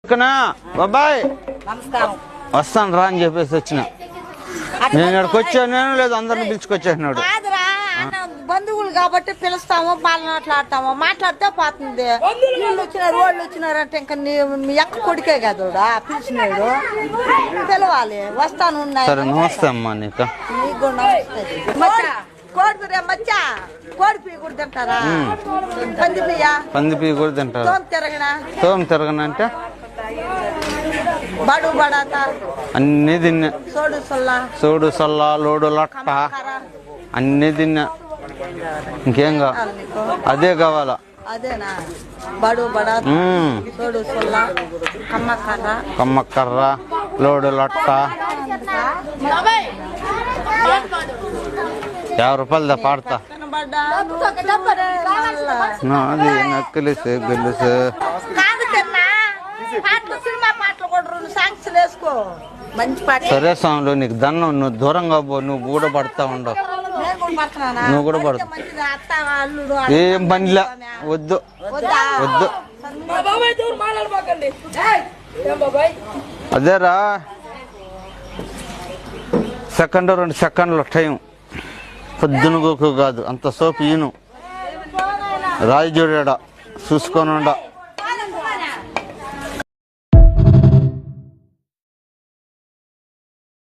బాబాయ్ నమస్కారం. వస్తాను రా అని చెప్పేసి వచ్చిన. నేను ఇక్కడికి వచ్చాను లేదు అందరిని పిలుచుకొచ్చేసినాడు. కాదురా బంధువులు కాబట్టి పిలుస్తాము, మాట్లాడతాము, మాట్లాడితే పోతుంది. వీళ్ళు వచ్చినారు వాళ్ళు వచ్చినారంటే ఇంకా మీ అక్క కొడుకే కదా పిలిచినాడు, పిలవాలి. వస్తాను. సరే నమస్తే అమ్మా. నీకు నీకు నమస్తే. కోడి మచ్చా కోడి పీ కూడా తింటారా? పంది పియ్యా పంది పీ కూడా తింటారు. తోమ తిరగన అంటే బడు బడాత అన్నీ తిన్నా. సోడు సొల్ల లోడు లట్ట అన్నీ తిన్నా. ఇంకేం అదే కావాలా? అదేనా? బడు బడాత సోడు సొల్ల కమ్మకర్ర లోడు లట్ట 50 రూపాయలదా పాడతా. నాది నక్కలిసే గెలుసు సరే స్వామిలో నీకు దండం. నువ్వు దూరంగా పో, నువ్వు కూడా పడతా ఉండవు. నువ్వు కూడా పడతావు. ఏం పనిలా వద్దు వద్దు. అదేరా సెకండ్ 2 సెకండ్లు టైం. పొద్దునకు కాదు అంత సోపు ఈను రాయి జోడా చూసుకొని ఉండ.